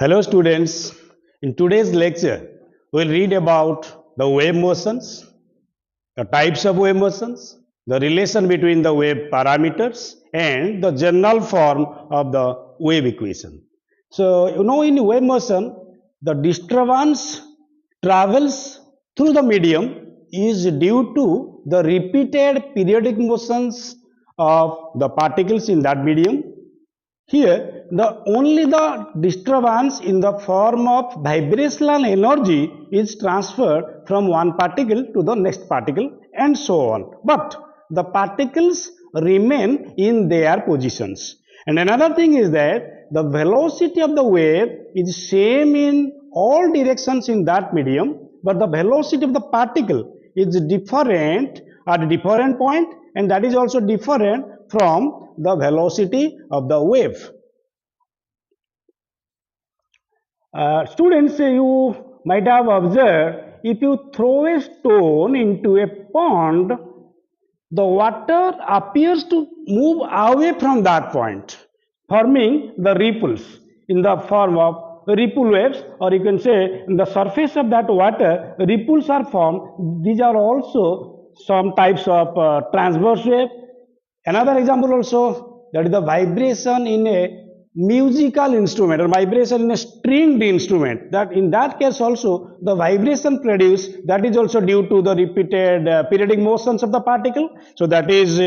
Hello students, in today's lecture we'll read about the wave motions, the types of wave motions, the relation between the wave parameters and the general form of the wave equation. So in wave motion the disturbance travels through the medium is due to the repeated periodic motions of the particles in that medium. Here, only the disturbance in the form of vibrational energy is transferred from one particle to the next particle and so on. But the particles remain in their positions. And another thing is that the velocity of the wave is same in all directions in that medium, but the velocity of the particle is different at a different point, and that is also different from the velocity of the wave. Students, you might have observed, if you throw a stone into a pond, the water appears to move away from that point, forming the ripples in the form of ripple waves, or you can say in the surface of that water ripples are formed. These are also some types of transverse wave. Another example also, that is the vibration in a musical instrument or vibration in a stringed instrument. That in that case also the vibration produced, that is also due to the repeated periodic motions of the particle. So that is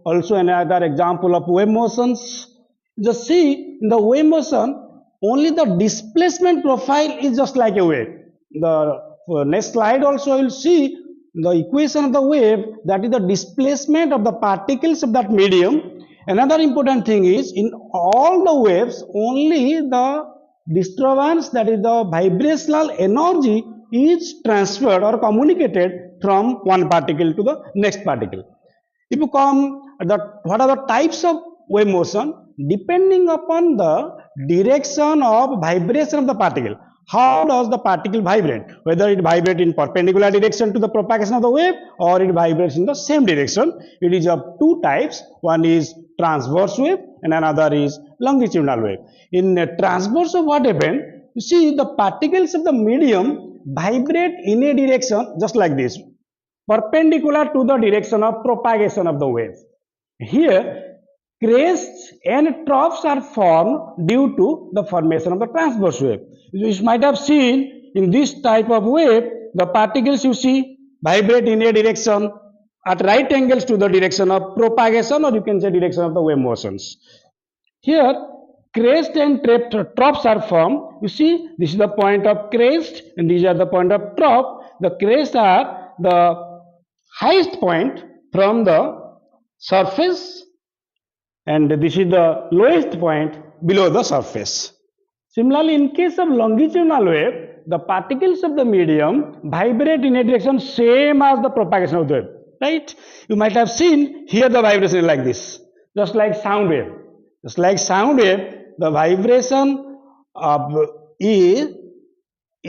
also another example of wave motions. Just see, in the wave motion only the displacement profile is just like a wave. The next slide also you will see the equation of the wave, that is the displacement of the particles of that medium. Another important thing is, in all the waves only the disturbance, that is the vibrational energy, is transferred or communicated from one particle to the next particle. If you come what are the types of wave motion, depending upon the direction of vibration of the particle. How does the particle vibrate? Whether it vibrates in perpendicular direction to the propagation of the wave or it vibrates in the same direction. It is of two types. One is transverse wave and another is longitudinal wave. In transverse wave, what happens? You see, the particles of the medium vibrate in a direction just like this, perpendicular to the direction of propagation of the wave. Here, crests and troughs are formed due to the formation of the transverse wave. You might have seen in this type of wave, the particles you see vibrate in a direction at right angles to the direction of propagation, or you can say direction of the wave motions. Here, crest and troughs are formed. You see, this is the point of crest and these are the point of trough. The crests are the highest point from the surface and this is the lowest point below the surface. Similarly, in case of longitudinal wave, the particles of the medium vibrate in a direction same as the propagation of the wave, right? You might have seen here the vibration is like this, just like sound wave. Just like sound wave, the vibration is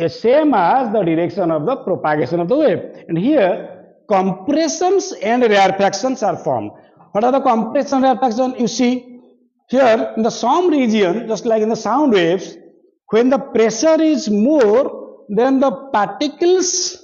same as the direction of the propagation of the wave. And here, compressions and rarefactions are formed. What are the compression and rarefaction? You see, here in the some region, just like in the sound waves, when the pressure is more, then the particles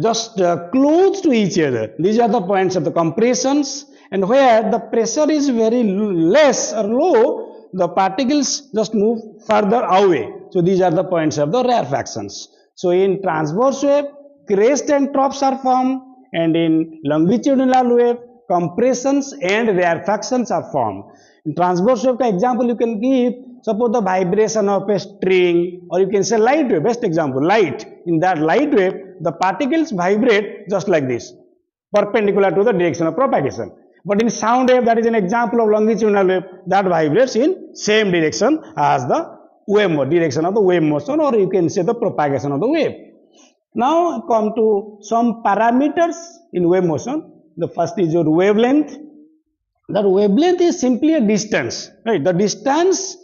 just close to each other. These are the points of the compressions, and where the pressure is very less or low, the particles just move further away. So these are the points of the rarefactions. So in transverse wave, crest and troughs are formed, and in longitudinal wave, compressions and rarefactions are formed. In transverse wave example you can give, suppose the vibration of a string, or you can say light wave, best example, light. In that light wave, the particles vibrate just like this, perpendicular to the direction of propagation. But in sound wave, that is an example of longitudinal wave, that vibrates in same direction as the wave direction of the wave motion, or you can say the propagation of the wave. Now come to some parameters in wave motion. The first is your wavelength. That wavelength is simply a distance, right? The distance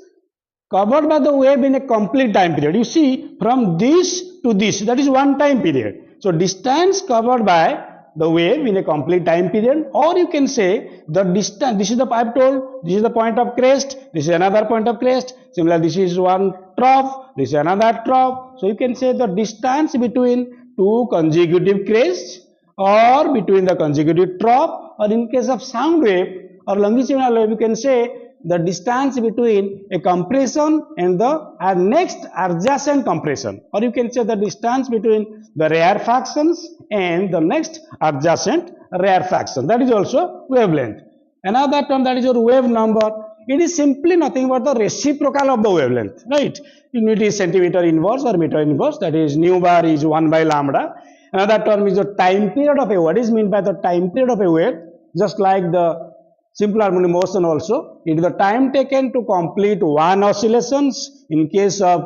covered by the wave in a complete time period. You see, from this to this, that is one time period. So distance covered by the wave in a complete time period, or you can say the distance. This is the I've told this is the point of crest. This is another point of crest. Similarly, this is one trough. This is another trough. So you can say the distance between two consecutive crests, or between the consecutive trough, or in case of sound wave or longitudinal wave, you can say the distance between a compression and the next adjacent compression, or you can say the distance between the rarefactions and the next adjacent rarefaction. That is also wavelength. Another term, that is your wave number. It is simply nothing but the reciprocal of the wavelength, right? Unit is centimeter inverse or meter inverse, that is nu bar is 1 by lambda. Another term is the time period of a wave. What is meant by the time period of a wave? Just like the simple harmonic motion also, it is the time taken to complete one oscillations. In case of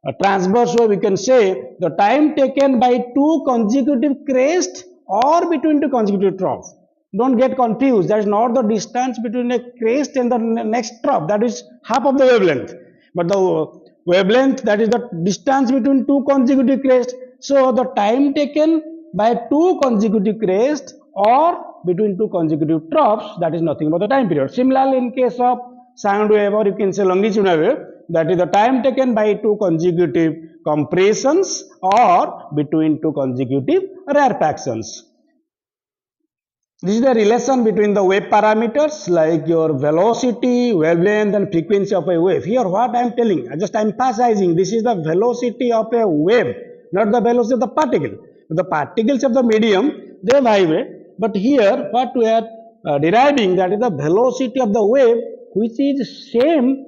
a transverse wave, we can say the time taken by two consecutive crests or between two consecutive troughs. Don't get confused. That is not the distance between a crest and the next trough. That is half of the wavelength. But the wavelength, that is the distance between two consecutive crests. So the time taken by two consecutive crests or between two consecutive troughs, that is nothing but the time period. Similarly, in case of sound wave, or you can say longitudinal wave, that is the time taken by two consecutive compressions or between two consecutive rarefactions. This is the relation between the wave parameters like your velocity, wavelength and frequency of a wave. Here what I am telling, just emphasizing, this is the velocity of a wave, not the velocity of the particle. The particles of the medium, they vibrate, but here what we are deriving, that is the velocity of the wave, which is same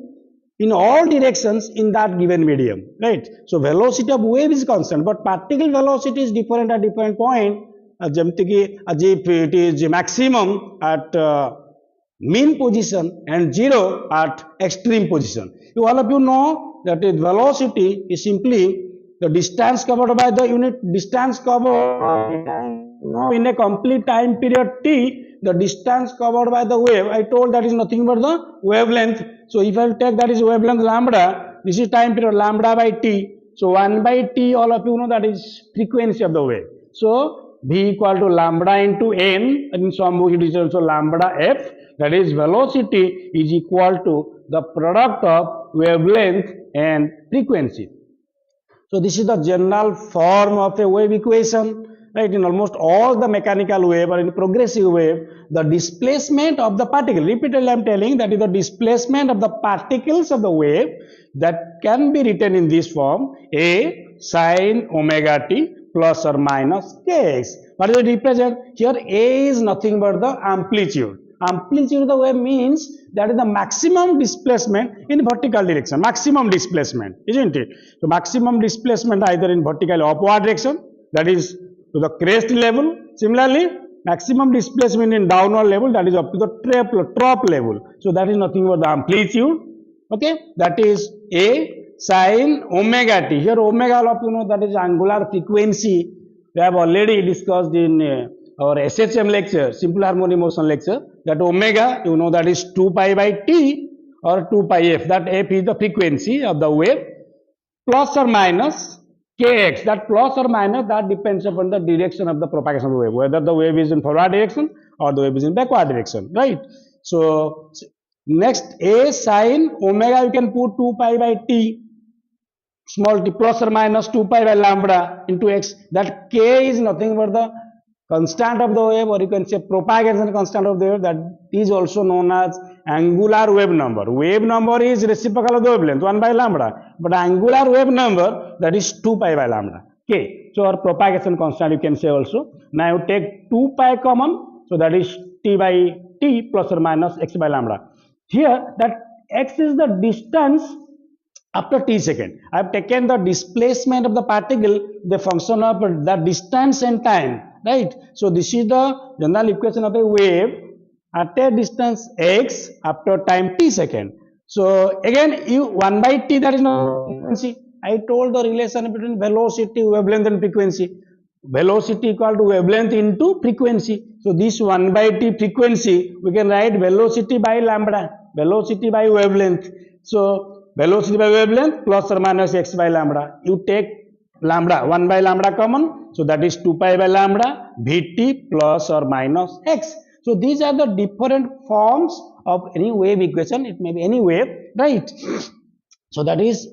in all directions in that given medium, right? So velocity of wave is constant, but particle velocity is different at different point. As if it is maximum at mean position and zero at extreme position. All of you know that velocity is simply the distance covered by the unit distance covered in a complete time period t, the distance covered by the wave. I told that is nothing but the wavelength. So if I take that is wavelength lambda, this is time period lambda by t. So 1 by t, all of you know that is frequency of the wave. So v equal to lambda into n, and in some book it is also lambda f, that is velocity is equal to the product of wavelength and frequency. So this is the general form of a wave equation, right? In almost all the mechanical wave or in progressive wave, the displacement of the particle, repeatedly I am telling, that is the displacement of the particles of the wave, that can be written in this form: a sin omega t plus or minus kx. What does it represent? Here a is nothing but the amplitude. Amplitude of the wave means that is the maximum displacement in vertical direction. Maximum displacement, isn't it? So maximum displacement either in vertical or upward direction, that is to the crest level. Similarly, maximum displacement in downward level, that is up to the trough level. So that is nothing but the amplitude. Okay, that is a sin omega t. Here omega, all of you know, that is angular frequency. We have already discussed in our SHM lecture, simple harmonic motion lecture, that omega, you know, that is 2 pi by t or 2 pi f. That f is the frequency of the wave, plus or minus kx. That plus or minus, that depends upon the direction of the propagation of the wave, whether the wave is in forward direction or the wave is in backward direction, right? So next, a sin omega, you can put 2 pi by t, small t, plus or minus 2 pi by lambda into x. That k is nothing but the constant of the wave, or you can say propagation constant of the wave. That is also known as angular wave number. Wave number is reciprocal of the wavelength, 1 by lambda, but angular wave number, that is 2 pi by lambda, k. So our propagation constant, you can say also. Now you take 2 pi common, so that is t by t plus or minus x by lambda. Here that x is the distance after t second. I have taken the displacement of the particle, the function of the distance and time, right? So this is the general equation of a wave at a distance x after time t second. So again, you 1 by t, that is no frequency. I told the relation between velocity, wavelength and frequency. Velocity equal to wavelength into frequency. So this 1 by t frequency, we can write velocity by lambda, velocity by wavelength. So velocity by wavelength plus or minus x by lambda. You take lambda, 1 by lambda common, so that is 2 pi by lambda Vt plus or minus x. So these are the different forms of any wave equation. It may be any wave, right? So that is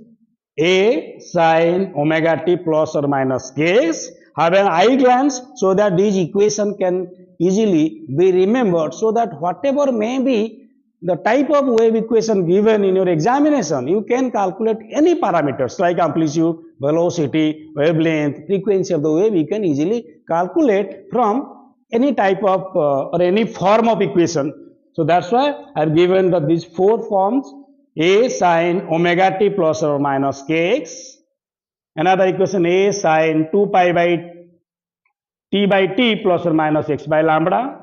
a sin omega t plus or minus kx. Have an eye glance so that these equation can easily be remembered, so that whatever may be the type of wave equation given in your examination, you can calculate any parameters like amplitude, velocity, wavelength, frequency of the wave. You can easily calculate from any type of or any form of equation. So that's why I have given these four forms: a sin omega t plus or minus kx, another equation a sin 2 pi by t plus or minus x by lambda,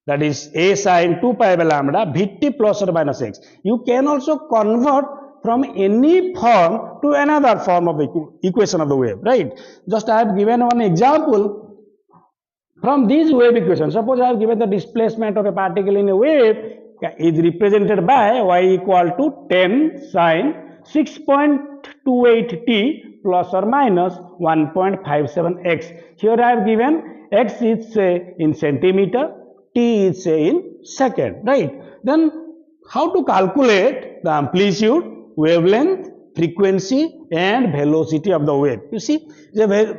that is a sin 2 pi by lambda Vt plus or minus x. You can also convert from any form to another form of equation of the wave, right? Just I have given one example from these wave equations. Suppose I have given the displacement of a particle in a wave is represented by y equal to 10 sin 6.28 t plus or minus 1.57 x. Here I have given x is say in centimeter, t is say in second, right? Then how to calculate the amplitude, wavelength, frequency and velocity of the wave? You see,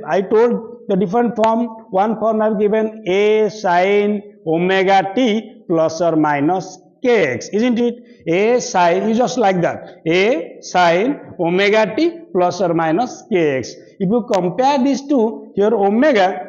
I told the different form. One form I have given a sin omega t plus or minus kx, isn't it? A sin is just like that, a sin omega t plus or minus kx. If you compare these two, here omega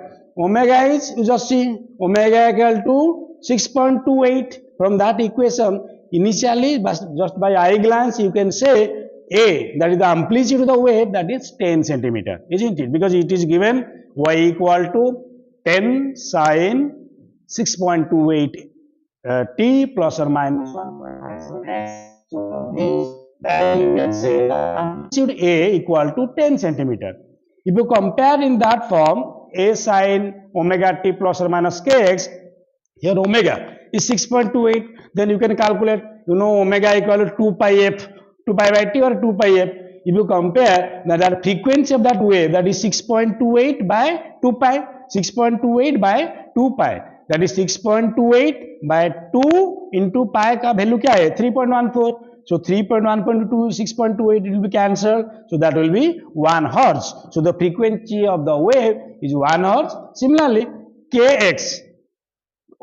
is, you just see, omega equal to 6.28. From that equation, initially just by eye glance you can say a, that is the amplitude of the wave, that is 10 centimeter, isn't it? Because it is given y equal to 10 sin 6.28 t plus or minus 1.5. So let's say amplitude a equal to 10 centimeter. If you compare in that form a sin omega t plus or minus kx, here omega is 6.28, then you can calculate, you know, omega equal to 2 pi f, 2 pi by t or 2 pi f. If you compare that frequency of that wave, that is 6.28 by 2 pi, 6.28 by 2 pi, that is 6.28 by 2 into pi का value क्या है? 3.14. So 3.1.2 6.28, it will be cancelled. So that will be 1 hertz. So the frequency of the wave is 1 hertz. Similarly, kx,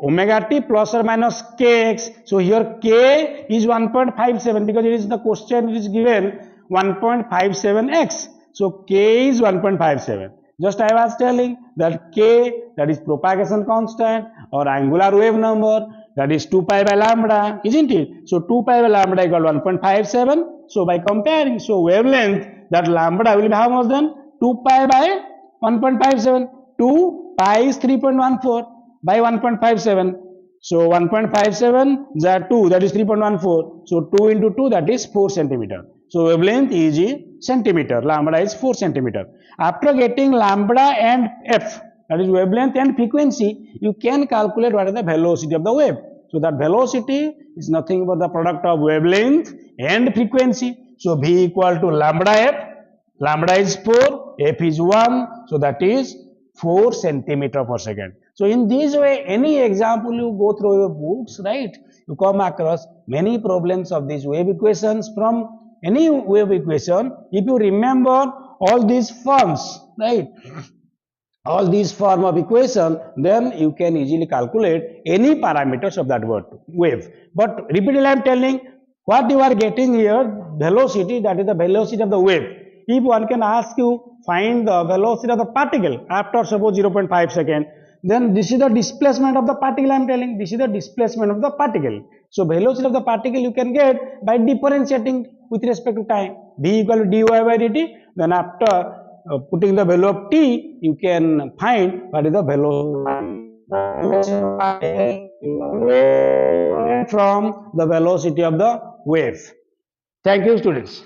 omega t plus or minus kx. So here k is 1.57 because it is the question, it is given 1.57x. So k is 1.57. Just I was telling that k, that is propagation constant or angular wave number, that is 2 pi by lambda, isn't it? So 2 pi by lambda equal 1.57. So by comparing, so wavelength, that lambda will be how much then? 2 pi by 1.57. 2 pi is 3.14 by 1.57. So 1.57 that 2, that is 3.14. So 2 into 2, that is 4 centimeter. So wavelength is in centimeter, lambda is 4 centimeter. After getting lambda and f, that is wavelength and frequency, you can calculate what is the velocity of the wave. So that velocity is nothing but the product of wavelength and frequency. So v equal to lambda f, lambda is 4, f is 1, so that is 4 centimeter per second. So in this way, any example you go through your books, right, you come across many problems of these wave equations. From any wave equation, if you remember all these forms, right, all these form of equation, then you can easily calculate any parameters of that wave. But repeatedly I am telling, what you are getting here, velocity, that is the velocity of the wave. If one can ask you, find the velocity of the particle after suppose 0.5 second, then this is the displacement of the particle I am telling, this is the displacement of the particle. So velocity of the particle you can get by differentiating with respect to time, v equal to dy by dt. Then after putting the value of t, you can find what is the velocity from the velocity of the wave. Thank you, students.